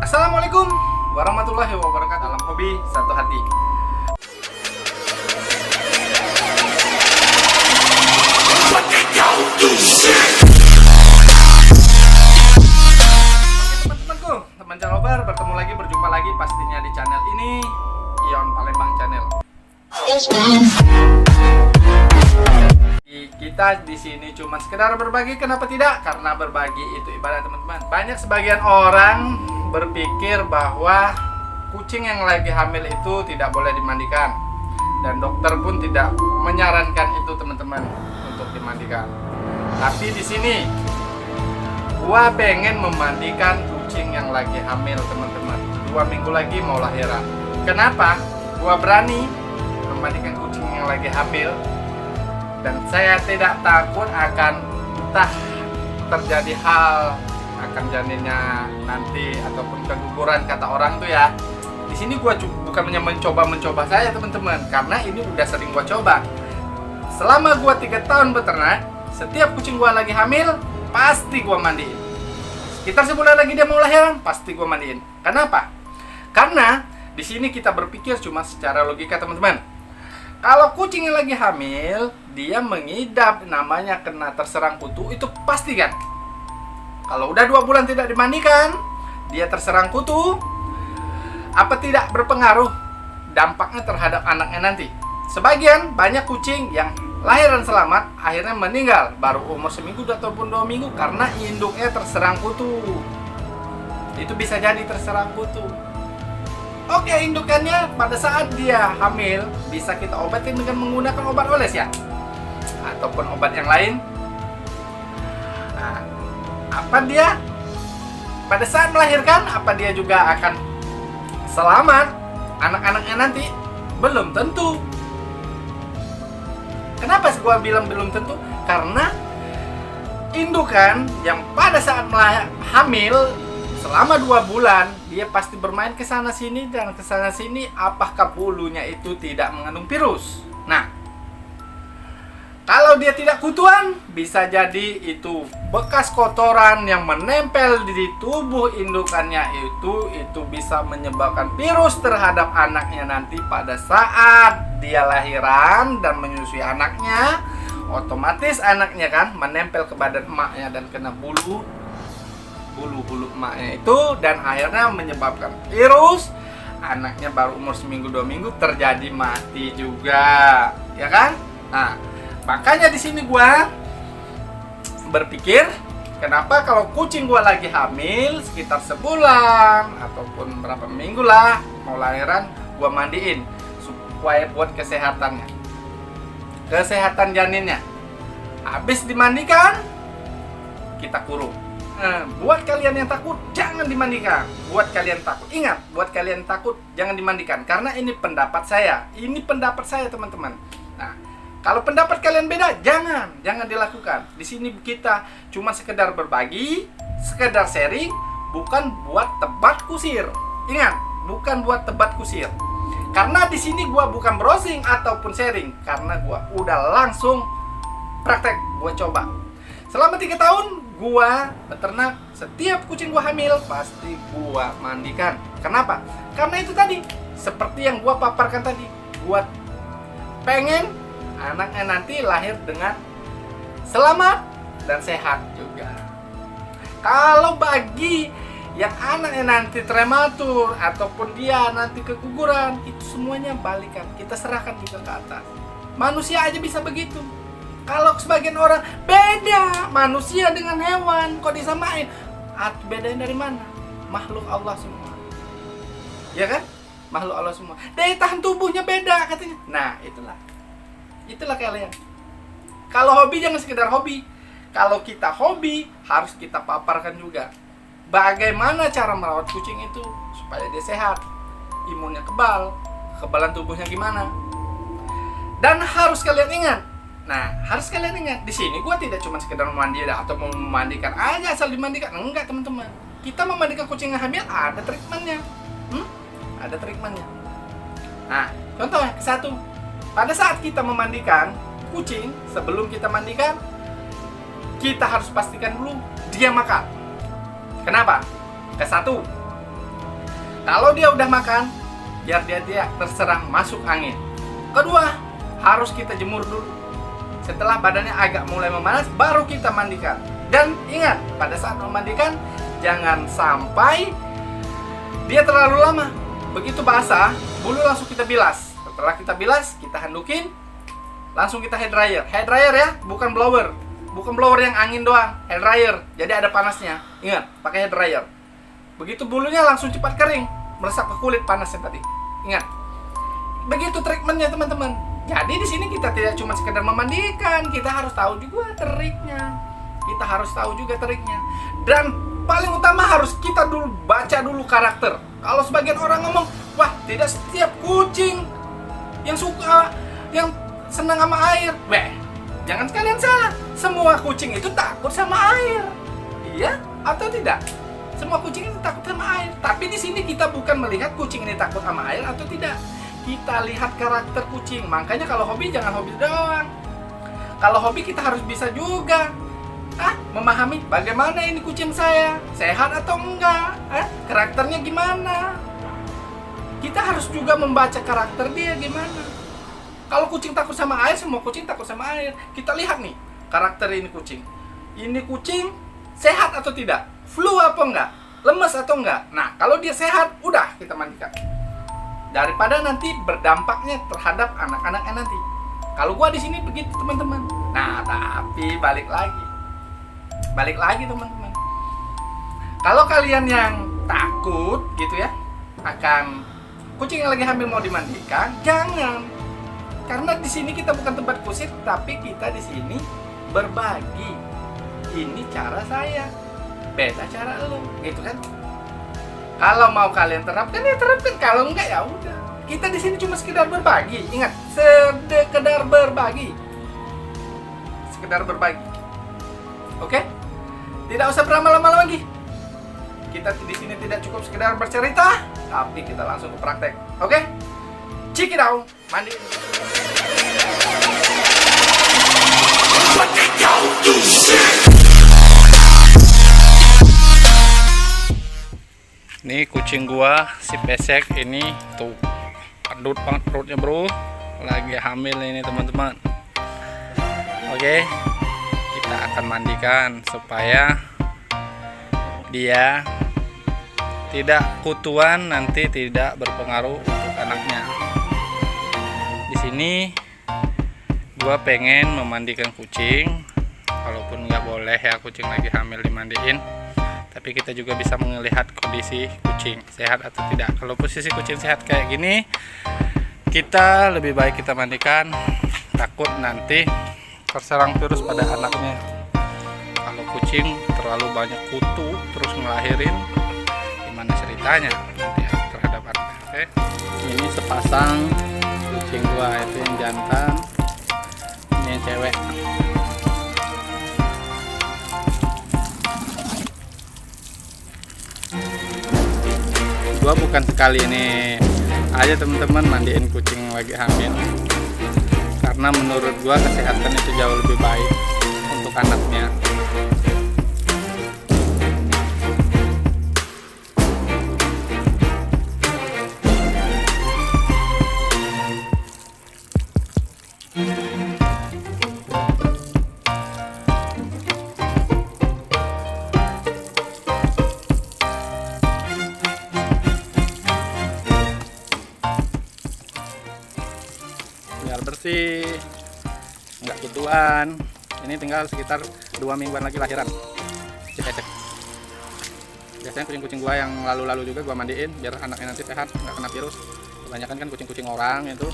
Assalamualaikum warahmatullahi wabarakatuh. Dalam hobi satu hati. Teman-temanku, teman Jalobar, berjumpa lagi pastinya di channel ini, Ion Palembang Channel. Kita di sini cuma sekedar berbagi, kenapa tidak? Karena berbagi itu ibadah, teman-teman. Banyak sebagian orang berpikir bahwa kucing yang lagi hamil itu tidak boleh dimandikan, dan dokter pun tidak menyarankan itu, teman-teman, untuk dimandikan. Tapi di sini gua pengen memandikan kucing yang lagi hamil, teman-teman. 2 minggu lagi mau lahiran. Kenapa gua berani memandikan kucing yang lagi hamil? Dan saya tidak takut akan entah terjadi hal akan janinnya nanti ataupun keguguran kata orang tuh ya. Di sini gua bukannya mencoba saya, teman-teman, karena ini udah sering gua coba. Selama gua 3 tahun beternak, setiap kucing gua lagi hamil pasti gua mandiin. Sekitar sebulan lagi dia mau lahiran, pasti gua mandiin. Kenapa? Karena di sini kita berpikir cuma secara logika, teman-teman. Kalau kucing yang lagi hamil, dia mengidap namanya kena terserang kutu, itu pasti kan. Kalau udah 2 bulan tidak dimandikan, dia terserang kutu, apa tidak berpengaruh dampaknya terhadap anaknya nanti? Sebagian banyak kucing yang lahiran selamat akhirnya meninggal baru umur seminggu ataupun 2 minggu karena induknya terserang kutu. Itu bisa jadi terserang kutu. Oke, indukannya pada saat dia hamil bisa kita obatin dengan menggunakan obat oles ya, ataupun obat yang lain. Nah, apa dia pada saat melahirkan, apa dia juga akan selamat anak-anaknya nanti? Belum tentu. Kenapa gua bilang belum tentu? Karena indukan yang pada saat hamil selama 2 bulan dia pasti bermain ke sana sini dan ke sana sini, apakah bulunya itu tidak mengandung virus. Nah, kalau dia tidak kutuan, bisa jadi itu bekas kotoran yang menempel di tubuh indukannya itu bisa menyebabkan virus terhadap anaknya nanti pada saat dia lahiran dan menyusui anaknya. Otomatis anaknya kan menempel ke badan emaknya dan kena bulu emaknya itu, dan akhirnya menyebabkan virus. Anaknya baru umur seminggu 2 minggu terjadi mati juga, ya kan? Nah, makanya di sini gua berpikir, kenapa kalau kucing gua lagi hamil sekitar sebulan ataupun berapa minggu lah mau lahiran, gua mandiin supaya buat kesehatan janinnya. Habis dimandikan, kita kurung. Buat kalian yang takut, jangan dimandikan. Buat kalian takut, ingat, buat kalian takut, jangan dimandikan. Karena ini pendapat saya. Ini pendapat saya, teman-teman. Nah, kalau pendapat kalian beda, jangan dilakukan. Di sini kita cuma sekedar berbagi, sekedar sharing, bukan buat tebat kusir. Ingat, bukan buat tebat kusir. Karena di sini gua bukan browsing ataupun sharing, karena gua udah langsung praktek, gua coba. Selama 3 tahun gua beternak, setiap kucing gua hamil pasti gua mandikan. Kenapa? Karena itu tadi, seperti yang gua paparkan tadi, gua pengen anaknya nanti lahir dengan selamat dan sehat juga. Kalau bagi yang anaknya nanti prematur ataupun dia nanti keguguran, itu semuanya balikan, kita serahkan juga ke atas. Manusia aja bisa begitu. Kalau sebagian orang beda manusia dengan hewan, kok disamain? Bedain dari mana? Makhluk Allah semua, ya kan? Makhluk Allah semua. Daya tahan tubuhnya beda katanya. Nah, itulah kalian. Kalau hobi jangan sekedar hobi. Kalau kita hobi harus kita paparkan juga. Bagaimana cara merawat kucing itu supaya dia sehat, imunnya kebal, kekebalan tubuhnya gimana? Dan harus kalian ingat. Di sini gua tidak cuma sekedar mandi atau memandikan aja asal dimandikan. Enggak, teman-teman. Kita memandikan kucing yang hamil ada treatmentnya. Ada treatmentnya. Nah, contoh ke-1. Pada saat kita memandikan kucing, sebelum kita mandikan, kita harus pastikan dulu dia makan. Kenapa? Ke-1, Kalau dia udah makan, biar dia tidak terserang masuk angin. Kedua, harus kita jemur dulu. Setelah badannya agak mulai memanas, baru kita mandikan. Dan ingat, pada saat memandikan, jangan sampai dia terlalu lama. Begitu basah, bulu langsung kita bilas. Setelah kita bilas, kita handukin, langsung kita hair dryer. Hair dryer ya, bukan blower. Bukan blower yang angin doang, hair dryer. Jadi ada panasnya. Ingat, pakai hair dryer. Begitu bulunya langsung cepat kering, meresap ke kulit panasnya tadi. Ingat. Begitu treatmentnya teman-teman. Jadi di sini kita tidak cuma sekedar memandikan, kita harus tahu juga triknya. Kita harus tahu juga triknya. Dan paling utama harus kita dulu baca dulu karakter. Kalau sebagian orang ngomong, wah tidak setiap kucing yang suka, yang senang sama air. Weh, jangan kalian salah. Semua kucing itu takut sama air. Iya atau tidak? Semua kucing itu takut sama air. Tapi di sini kita bukan melihat kucing ini takut sama air atau tidak. Kita lihat karakter kucing. Makanya kalau hobi jangan hobi doang. Kalau hobi kita harus bisa juga memahami bagaimana ini kucing saya, sehat atau enggak, karakternya gimana. Kita harus juga membaca karakter dia gimana. Kalau kucing takut sama air, semua kucing takut sama air. Kita lihat nih karakter ini kucing. Ini kucing sehat atau tidak? Flu apa enggak? Lemes atau enggak? Nah, kalau dia sehat, udah kita mandikan. Daripada nanti berdampaknya terhadap anak-anaknya nanti. Kalau gua di sini begitu, teman-teman. Nah, tapi balik lagi teman-teman. Kalau kalian yang takut gitu ya akan kucing yang lagi hamil mau dimandikan, jangan. Karena di sini kita bukan tempat kusir, tapi kita di sini berbagi. Ini cara saya, beda cara lo, gitu kan? Kalau mau kalian terapkan ya terapkan, kalau enggak ya udah. Kita di sini cuma sekedar berbagi. Ingat, sekedar berbagi. Sekedar berbagi. Oke? Tidak usah berlama-lama lagi. Kita di sini tidak cukup sekedar bercerita, tapi kita langsung ke praktek. Oke? Check it out. Mandi. Ini kucing gua si pesek ini tuh pedut banget perutnya bro, lagi hamil ini teman-teman. Oke, kita akan mandikan supaya dia tidak kutuan, nanti tidak berpengaruh untuk anaknya. Di sini gua pengen memandikan kucing, walaupun nggak boleh ya kucing lagi hamil dimandiin. Tapi kita juga bisa melihat kondisi kucing sehat atau tidak. Kalau posisi kucing sehat kayak gini, kita lebih baik kita mandikan, takut nanti terserang virus pada anaknya. Kalau kucing terlalu banyak kutu terus ngelahirin, gimana ceritanya nanti terhadap anaknya. Oke, ini sepasang kucing gua, itu yang jantan, ini yang cewek. Gua bukan sekali ini aja teman-teman mandiin kucing lagi hamil, karena menurut gua kesehatan itu jauh lebih baik untuk anaknya. Biar bersih, nggak kutuan. Ini tinggal sekitar 2 mingguan lagi lahiran si pesek. Biasanya kucing-kucing gua yang lalu-lalu juga gua mandiin biar anaknya nanti sehat, nggak kena virus. Kebanyakan kan kucing-kucing orang itu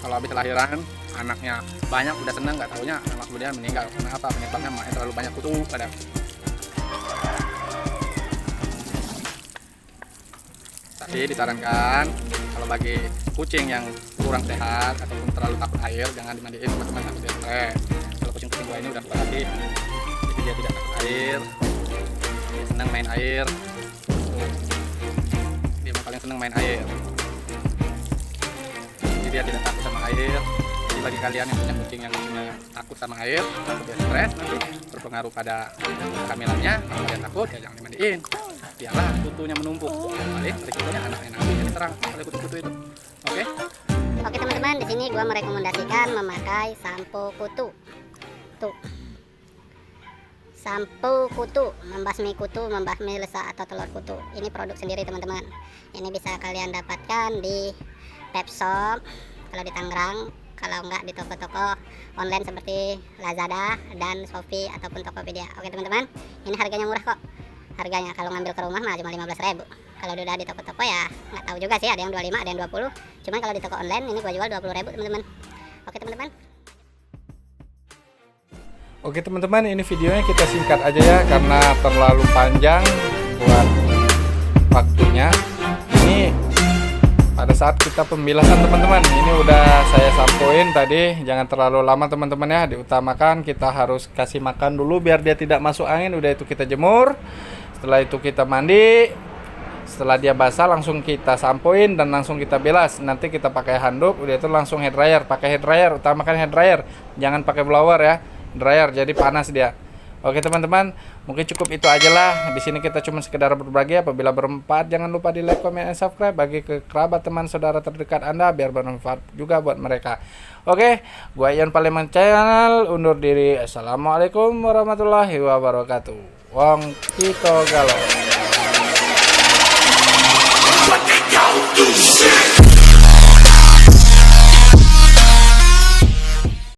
kalau habis lahiran anaknya banyak udah seneng, nggak taunya anak kemudian meninggal. Kenapa? Penyebabnya makanya terlalu banyak kutu pada. Tapi disarankan kalau bagi kucing yang kurang sehat ataupun terlalu takut air, jangan dimandiin teman-teman, takut dia stres. Kalau kucing-kucing gua ini udah berlatih, jadi dia tidak takut air, dia senang main air. Dia paling senang main air, jadi dia tidak takut sama air. Jadi bagi kalian yang punya kucing yang takut sama air, takut dia stres, nanti berpengaruh pada kehamilannya. Kalau kalian takut ya jangan dimandiin, biarlah kutunya menumpuk. sekali risikonya anak-anak jadi terang oleh kutu-kutu itu. Oke. Oke teman-teman, di sini gua merekomendasikan memakai sampo kutu. Tuh. Sampo kutu, membasmi lesa atau telur kutu. Ini produk sendiri teman-teman. Ini bisa kalian dapatkan di pet shop kalau di Tangerang, kalau enggak di toko-toko online seperti Lazada dan Shopee ataupun Tokopedia. Oke teman-teman, ini harganya murah kok. Harganya kalau ngambil ke rumah mah cuma 15.000. Kalau udah di toko-toko ya nggak tahu juga sih, ada yang 25, ada yang 20. Cuman kalau di toko online ini gua jual 20.000 teman-teman. Oke teman-teman. Oke teman-teman, ini videonya kita singkat aja ya karena terlalu panjang buat waktunya. Ini pada saat kita pembilasan teman-teman, ini udah saya sampoin tadi. Jangan terlalu lama teman-teman ya, diutamakan kita harus kasih makan dulu biar dia tidak masuk angin. Udah itu kita jemur, setelah itu kita mandi, setelah dia basah langsung kita sampoin dan langsung kita bilas. Nanti kita pakai handuk, udah itu langsung hair dryer. Pakai hair dryer, utamakan hair dryer, jangan pakai blower ya, dryer jadi panas dia. Oke teman-teman, mungkin cukup itu aja lah. Di sini kita cuma sekedar berbagi. Apabila bermanfaat, jangan lupa di like, comment, dan subscribe. Bagi ke kerabat, teman, saudara terdekat Anda biar bermanfaat juga buat mereka. Oke, gua Ian Paleman Channel undur diri. Assalamualaikum warahmatullahi wabarakatuh. Wong Kito Galo.